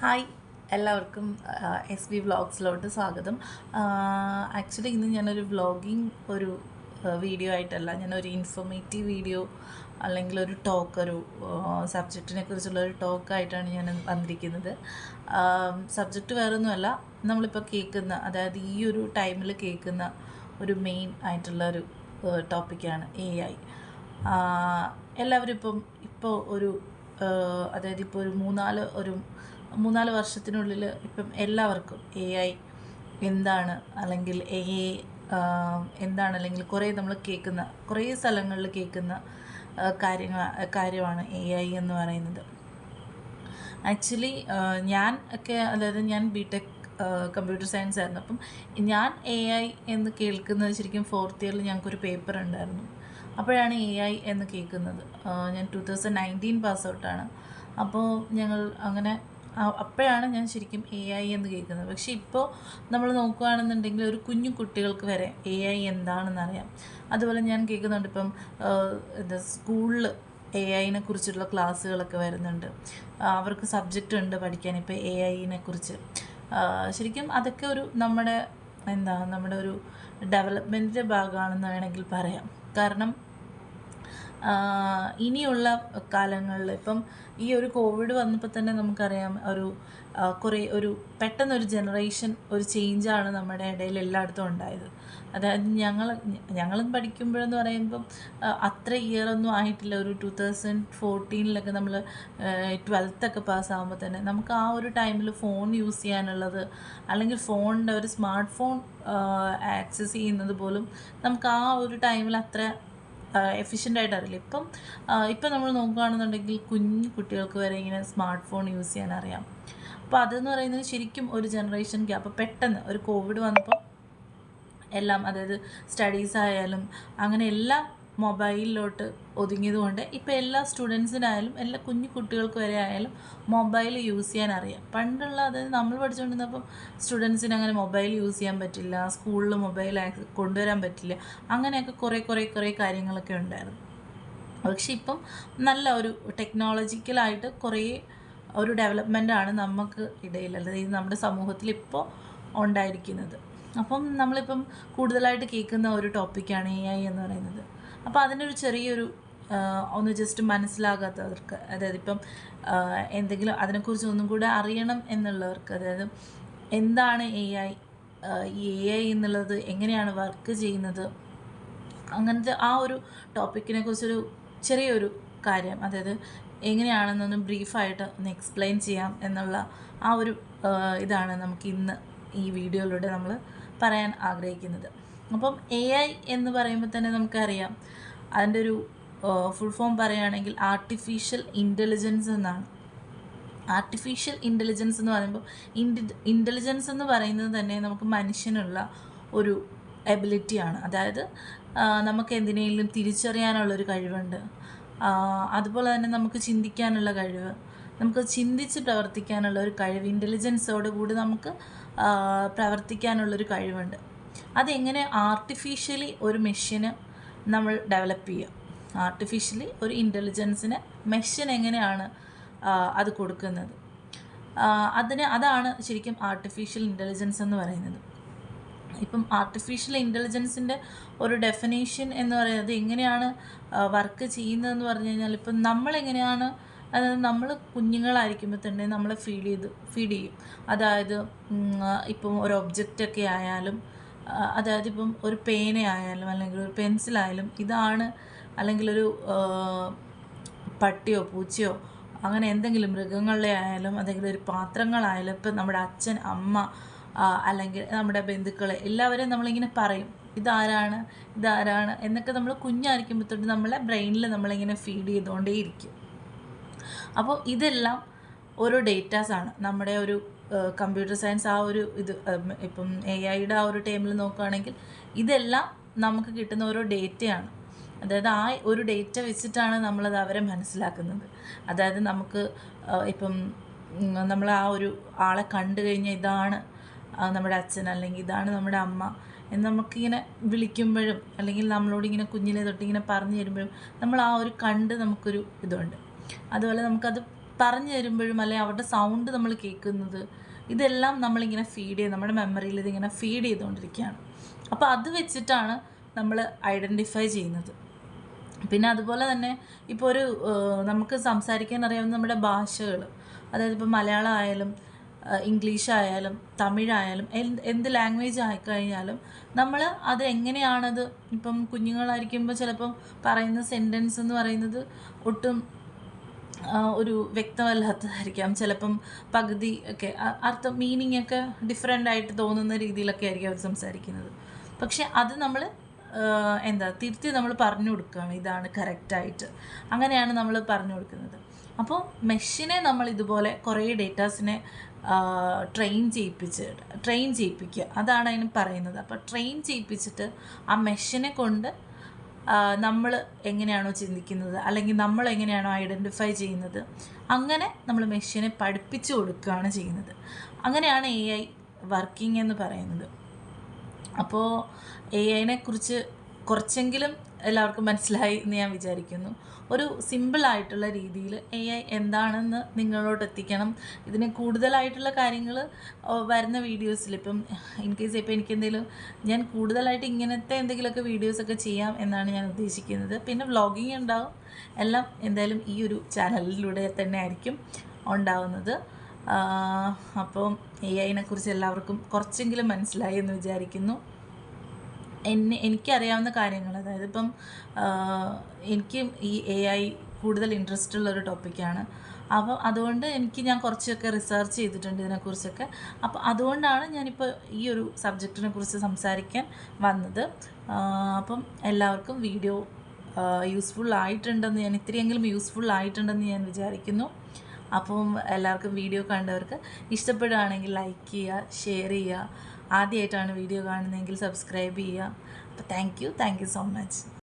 Hi എല്ലാവർക്കും S B വ്ളോഗ്സിലോട്ട് സ്വാഗതം. Actually ഇന്ന് ഞാനൊരു വ്ളോഗിങ് വീഡിയോ ആയിട്ടല്ല, ഞാനൊരു ഇൻഫോർമേറ്റീവ് വീഡിയോ അല്ലെങ്കിൽ ഒരു ടോക്ക്, ഒരു സബ്ജക്റ്റിനെ കുറിച്ചുള്ള ഒരു ടോക്കായിട്ടാണ് ഞാൻ വന്നിരിക്കുന്നത്. സബ്ജക്റ്റ് വേറൊന്നുമല്ല, നമ്മളിപ്പോൾ കേൾക്കുന്ന, അതായത് ഈ ഒരു ടൈമിൽ കേൾക്കുന്ന ഒരു മെയിൻ ആയിട്ടുള്ളൊരു ടോപ്പിക്കാണ് AI. എല്ലാവരും ഇപ്പോൾ അതായത് ഇപ്പോൾ ഒരു മൂന്നാല് വർഷത്തിനുള്ളിൽ ഇപ്പം എല്ലാവർക്കും AI എന്താണ്, അല്ലെങ്കിൽ AI എന്താണ്, അല്ലെങ്കിൽ നമ്മൾ കേൾക്കുന്ന കുറേ സ്ഥലങ്ങളിൽ കേൾക്കുന്ന കാര്യമാണ് AI എന്ന് പറയുന്നത്. ആക്ച്വലി ഞാൻ ബിടെക് കമ്പ്യൂട്ടർ സയൻസ് ആയിരുന്നു. അപ്പം ഞാൻ AI എന്ന് കേൾക്കുന്നത് ശരിക്കും 4th ഇയറിൽ ഞങ്ങൾക്കൊരു പേപ്പർ ഉണ്ടായിരുന്നു. അപ്പോഴാണ് AI എന്ന് കേൾക്കുന്നത്. ഞാൻ 2019 പാസ് ഔട്ടാണ്. അപ്പോൾ ഞങ്ങൾ അങ്ങനെ അപ്പോഴാണ് ഞാൻ ശരിക്കും AI എന്ന് കേൾക്കുന്നത്. പക്ഷേ ഇപ്പോൾ നമ്മൾ നോക്കുകയാണെന്നുണ്ടെങ്കിൽ ഒരു കുഞ്ഞു കുട്ടികൾക്ക് വരെ AI എന്താണെന്നറിയാം. അതുപോലെ ഞാൻ കേൾക്കുന്നുണ്ട്, ഇപ്പം സ്കൂളിൽ AIനെ കുറിച്ചുള്ള ക്ലാസ്സുകളൊക്കെ വരുന്നുണ്ട്. അവർക്ക് സബ്ജക്റ്റ് ഉണ്ട് പഠിക്കാൻ ഇപ്പോൾ AIനെ കുറിച്ച്. ശരിക്കും അതൊക്കെ നമ്മുടെ ഒരു ഡെവലപ്മെൻറ്റിൻ്റെ ഭാഗമാണെന്ന് വേണമെങ്കിൽ പറയാം. കാരണം ഇനിയുള്ള കാലങ്ങളിൽ ഇപ്പം ഈ ഒരു കോവിഡ് വന്നപ്പോൾ തന്നെ നമുക്കറിയാം, പെട്ടെന്നൊരു ജനറേഷൻ ഒരു ചേഞ്ചാണ് നമ്മുടെ ഇടയിൽ എല്ലായിടത്തും ഉണ്ടായത്. അതായത് ഞങ്ങളും പഠിക്കുമ്പോഴെന്ന് പറയുമ്പം അത്ര ഇയറൊന്നും ആയിട്ടില്ല. ഒരു 2014 നമ്മൾ 12th പാസ്സാകുമ്പോൾ തന്നെ നമുക്ക് ആ ഒരു ടൈമിൽ ഫോൺ യൂസ് ചെയ്യാനുള്ളത്, അല്ലെങ്കിൽ ഫോണിൻ്റെ ഒരു സ്മാർട്ട് ഫോൺ ആക്സസ് ചെയ്യുന്നത് പോലും നമുക്ക് ആ ഒരു ടൈമിൽ അത്ര എഫിഷ്യൻ്റായിട്ട് അറിയില്ല. ഇപ്പം നമ്മൾ നോക്കുകയാണെന്നുണ്ടെങ്കിൽ കുഞ്ഞു കുട്ടികൾക്ക് വരെ ഇങ്ങനെ സ്മാർട്ട് ഫോൺ യൂസ് ചെയ്യാൻ അറിയാം. അപ്പോൾ അതെന്ന് പറയുന്നത് ശരിക്കും ഒരു ജനറേഷൻ ഗ്യാപ്പ്. പെട്ടെന്ന് ഒരു കോവിഡ് വന്നപ്പോൾ എല്ലാം, അതായത് സ്റ്റഡീസ് ആയാലും അങ്ങനെ എല്ലാം മൊബൈലിലോട്ട് ഒതുങ്ങിയതുകൊണ്ട് ഇപ്പോൾ എല്ലാ സ്റ്റുഡൻസിനായാലും എല്ലാ കുഞ്ഞു കുട്ടികൾക്ക് വരെ ആയാലും മൊബൈൽ യൂസ് ചെയ്യാൻ അറിയാം. അതായത് നമ്മൾ പഠിച്ചുകൊണ്ടിരുന്നപ്പം സ്റ്റുഡൻസിന് അങ്ങനെ മൊബൈൽ യൂസ് ചെയ്യാൻ പറ്റില്ല, സ്കൂളിൽ മൊബൈൽ കൊണ്ടുവരാൻ പറ്റില്ല, അങ്ങനെയൊക്കെ കുറേ കാര്യങ്ങളൊക്കെ ഉണ്ടായിരുന്നു. പക്ഷെ ഇപ്പം നല്ല ഒരു ടെക്നോളജിക്കലായിട്ട് ഒരു ഡെവലപ്മെൻറ്റാണ് നമുക്ക് ഇടയിൽ, അതായത് നമ്മുടെ സമൂഹത്തിൽ ഇപ്പോൾ ഉണ്ടായിരിക്കുന്നത്. അപ്പം നമ്മളിപ്പം കൂടുതലായിട്ട് കേൾക്കുന്ന ഒരു ടോപ്പിക്കാണ് AI എന്ന് പറയുന്നത്. അപ്പോൾ അതിനൊരു ചെറിയൊരു ഒന്ന് ജസ്റ്റ് മനസ്സിലാകാത്തവർക്ക്, അതായത് ഇപ്പം എന്തെങ്കിലും അതിനെക്കുറിച്ച് ഒന്നും കൂടെ അറിയണം എന്നുള്ളവർക്ക്, അതായത് എന്താണ് AI, ഈ AI എന്നുള്ളത് എങ്ങനെയാണ് വർക്ക് ചെയ്യുന്നത്, അങ്ങനത്തെ ആ ഒരു ടോപ്പിക്കിനെ കുറിച്ചൊരു ചെറിയൊരു കാര്യം, അതായത് എങ്ങനെയാണെന്നൊന്ന് ബ്രീഫായിട്ട് ഒന്ന് എക്സ്പ്ലെയിൻ ചെയ്യാം എന്നുള്ള ആ ഒരു ഇതാണ് നമുക്ക് ഇന്ന് ഈ വീഡിയോയിലൂടെ നമ്മൾ പറയാൻ ആഗ്രഹിക്കുന്നത്. അപ്പം AI എന്ന് പറയുമ്പോൾ തന്നെ നമുക്കറിയാം, അതിൻ്റെ ഒരു ഫുൾ ഫോം പറയുകയാണെങ്കിൽ ആർട്ടിഫിഷ്യൽ ഇൻ്റലിജൻസ് എന്നാണ്. ആർട്ടിഫിഷ്യൽ ഇൻ്റലിജൻസ് എന്ന് പറയുമ്പോൾ ഇൻ്റലിജൻസ് എന്ന് പറയുന്നത് തന്നെ നമുക്ക് മനുഷ്യനുള്ള ഒരു എബിലിറ്റിയാണ്. അതായത് നമുക്ക് എന്തിനേലും തിരിച്ചറിയാനുള്ളൊരു കഴിവുണ്ട്. അതുപോലെ തന്നെ നമുക്ക് ചിന്തിക്കാനുള്ള കഴിവ്, നമുക്ക് ചിന്തിച്ച് പ്രവർത്തിക്കാനുള്ള ഒരു കഴിവ്, ഇൻ്റലിജൻസോട് കൂടി നമുക്ക് പ്രവർത്തിക്കാനുള്ളൊരു കഴിവുണ്ട്. അതെങ്ങനെ ആർട്ടിഫിഷ്യലി ഒരു മെഷീന് നമ്മൾ ഡെവലപ്പ് ചെയ്യുക, ആർട്ടിഫിഷ്യലി ഒരു ഇൻ്റലിജൻസിന് മെഷീൻ എങ്ങനെയാണ് അത് കൊടുക്കുന്നത്, അതാണ് ശരിക്കും ആർട്ടിഫിഷ്യൽ ഇൻ്റലിജൻസ് എന്ന് പറയുന്നത്. ഇപ്പം ആർട്ടിഫിഷ്യൽ ഇൻ്റലിജൻസിൻ്റെ ഒരു ഡെഫിനേഷൻ എന്ന് പറയുന്നത് എങ്ങനെയാണ് വർക്ക് ചെയ്യുന്നതെന്ന് പറഞ്ഞു കഴിഞ്ഞാൽ, ഇപ്പം നമ്മളെങ്ങനെയാണ്, അതായത് നമ്മൾ കുഞ്ഞുങ്ങളായിരിക്കുമ്പോൾ തന്നെ നമ്മളെ ഫീഡ് ചെയ്യും. അതായത് ഇപ്പം ഒരു ഒബ്ജക്റ്റൊക്കെ ആയാലും, അതായത് ഇപ്പം ഒരു പേനയായാലും അല്ലെങ്കിൽ ഒരു പെൻസിലായാലും ഇതാണ്, അല്ലെങ്കിൽ ഒരു പട്ടിയോ പൂച്ചയോ അങ്ങനെ എന്തെങ്കിലും മൃഗങ്ങളെ ആയാലും, അല്ലെങ്കിൽ ഒരു പാത്രങ്ങളായാലും, ഇപ്പം നമ്മുടെ അച്ഛൻ, അമ്മ, അല്ലെങ്കിൽ നമ്മുടെ ബന്ധുക്കളെ എല്ലാവരെയും നമ്മളിങ്ങനെ പറയും, ഇതാരാണ് എന്നൊക്കെ നമ്മൾ കുഞ്ഞായിരിക്കുമ്പോൾ തൊട്ട് നമ്മളെ ബ്രെയിനിൽ നമ്മളിങ്ങനെ ഫീഡ് ചെയ്തുകൊണ്ടേയിരിക്കും. അപ്പോൾ ഇതെല്ലാം ഓരോ ഡേറ്റാസാണ്. നമ്മുടെ ഒരു കമ്പ്യൂട്ടർ സയൻസ് ഇപ്പം AIയുടെ ആ ഒരു ടൈമിൽ നോക്കുകയാണെങ്കിൽ ഇതെല്ലാം നമുക്ക് കിട്ടുന്ന ഓരോ ഡേറ്റയാണ്. അതായത് ആ ഒരു ഡേറ്റ വെച്ചിട്ടാണ് നമ്മളത് അവരെ മനസ്സിലാക്കുന്നത്. അതായത് നമുക്ക് ഇപ്പം നമ്മൾ ആ ഒരു ആളെ കണ്ടു കഴിഞ്ഞാൽ ഇതാണ് നമ്മുടെ അച്ഛൻ, അല്ലെങ്കിൽ ഇതാണ് നമ്മുടെ അമ്മ എന്ന് നമുക്കിങ്ങനെ വിളിക്കുമ്പോഴും, അല്ലെങ്കിൽ നമ്മളോടിങ്ങനെ കുഞ്ഞിലെ തൊട്ടിങ്ങനെ പറഞ്ഞു തരുമ്പോഴും നമ്മൾ ആ ഒരു നമുക്കൊരു ഇതുണ്ട്. അതുപോലെ നമുക്കത് പറഞ്ഞു തരുമ്പോഴും അല്ലെങ്കിൽ അവരുടെ സൗണ്ട് നമ്മൾ കേൾക്കുന്നത്, ഇതെല്ലാം നമ്മളിങ്ങനെ ഫീഡ് ചെയ്ത് നമ്മുടെ മെമ്മറിയിൽ ഇതിങ്ങനെ ഫീഡ് ചെയ്തുകൊണ്ടിരിക്കുകയാണ്. അപ്പോൾ അത് വെച്ചിട്ടാണ് നമ്മൾ ഐഡൻറ്റിഫൈ ചെയ്യുന്നത്. പിന്നെ അതുപോലെ തന്നെ ഇപ്പോൾ ഒരു നമുക്ക് സംസാരിക്കാൻ അറിയാവുന്ന നമ്മുടെ ഭാഷകൾ, അതായത് ഇപ്പോൾ മലയാളം ആയാലും ഇംഗ്ലീഷ് ആയാലും തമിഴായാലും എന്ത് ലാംഗ്വേജ് ആയിക്കഴിഞ്ഞാലും നമ്മൾ അത് എങ്ങനെയാണത്, ഇപ്പം കുഞ്ഞുങ്ങളായിരിക്കുമ്പോൾ ചിലപ്പം പറയുന്ന സെൻറ്റൻസ് എന്ന് പറയുന്നത് ഒട്ടും ഒരു വ്യക്തമല്ലാത്തതായിരിക്കാം, ചിലപ്പം പകുതി ഒക്കെ അർത്ഥം മീനിങ് ഒക്കെ ഡിഫറെൻ്റ് ആയിട്ട് തോന്നുന്ന രീതിയിലൊക്കെ ആയിരിക്കും അവർ സംസാരിക്കുന്നത്. പക്ഷെ അത് നമ്മൾ തിരുത്തി നമ്മൾ പറഞ്ഞു കൊടുക്കുകയാണ്, ഇതാണ് കറക്റ്റായിട്ട്, അങ്ങനെയാണ് നമ്മൾ പറഞ്ഞു കൊടുക്കുന്നത്. അപ്പോൾ മെഷീനെ നമ്മൾ ഇതുപോലെ കുറേ ഡേറ്റാസിനെ ട്രെയിൻ ചെയ്യിപ്പിക്കുക, അതാണ് അതിന് പറയുന്നത്. അപ്പോൾ ട്രെയിൻ ചെയ്യിപ്പിച്ചിട്ട് ആ മെഷീനെ കൊണ്ട് നമ്മൾ എങ്ങനെയാണോ ചിന്തിക്കുന്നത് അല്ലെങ്കിൽ നമ്മൾ എങ്ങനെയാണോ ഐഡൻറ്റിഫൈ ചെയ്യുന്നത്, അങ്ങനെ നമ്മൾ മെഷീനെ പഠിപ്പിച്ചു കൊടുക്കുകയാണ് ചെയ്യുന്നത്. അങ്ങനെയാണ് AI വർക്കിംഗ് എന്ന് പറയുന്നത്. അപ്പോൾ AI കുറിച്ച് കുറച്ചെങ്കിലും എല്ലാവർക്കും മനസ്സിലായി എന്ന് ഞാൻ വിചാരിക്കുന്നു. ഒരു സിമ്പിളായിട്ടുള്ള രീതിയിൽ AI എന്താണെന്ന് നിങ്ങളോട് എത്തിക്കണം. ഇതിന് കൂടുതലായിട്ടുള്ള കാര്യങ്ങൾ വരുന്ന വീഡിയോസിൽ, ഇപ്പം ഇൻ കേസ് ഇപ്പോൾ എനിക്കെന്തെങ്കിലും ഞാൻ കൂടുതലായിട്ട് ഇങ്ങനത്തെ എന്തെങ്കിലുമൊക്കെ വീഡിയോസൊക്കെ ചെയ്യാം എന്നാണ് ഞാൻ ഉദ്ദേശിക്കുന്നത്. പിന്നെ വ്ളോഗിങ് ഉണ്ടാവും, എല്ലാം എന്തായാലും ഈ ഒരു ചാനലിലൂടെ തന്നെ ആയിരിക്കും ഉണ്ടാവുന്നത്. അപ്പം AI കുറിച്ച് എല്ലാവർക്കും കുറച്ചെങ്കിലും മനസ്സിലായി എന്ന് വിചാരിക്കുന്നു. എനിക്കറിയാവുന്ന കാര്യങ്ങൾ, അതായത് ഇപ്പം എനിക്ക് ഈ AI കൂടുതൽ ഇൻട്രസ്റ്റ് ഉള്ളൊരു ടോപ്പിക്കാണ്. അപ്പോൾ അതുകൊണ്ട് ഞാൻ കുറച്ചൊക്കെ റിസർച്ച് ചെയ്തിട്ടുണ്ട് ഇതിനെക്കുറിച്ചൊക്കെ. അപ്പോൾ അതുകൊണ്ടാണ് ഞാനിപ്പോൾ ഈ ഒരു സബ്ജക്റ്റിനെ കുറിച്ച് സംസാരിക്കാൻ വന്നത്. അപ്പം എല്ലാവർക്കും വീഡിയോ യൂസ്ഫുൾ ആയിട്ടുണ്ടെന്ന് ഇത്രയെങ്കിലും യൂസ്ഫുൾ ആയിട്ടുണ്ടെന്ന് ഞാൻ വിചാരിക്കുന്നു. അപ്പം എല്ലാവർക്കും വീഡിയോ കണ്ടവർക്ക് ഇഷ്ടപ്പെടുകയാണെങ്കിൽ ലൈക്ക് ചെയ്യുക, ഷെയർ ചെയ്യുക. ആദ്യമായിട്ടാണ് വീഡിയോ കാണുന്നതെങ്കിൽ സബ്സ്ക്രൈബ് ചെയ്യുക. അപ്പോൾ താങ്ക് യു സോ മച്ച്.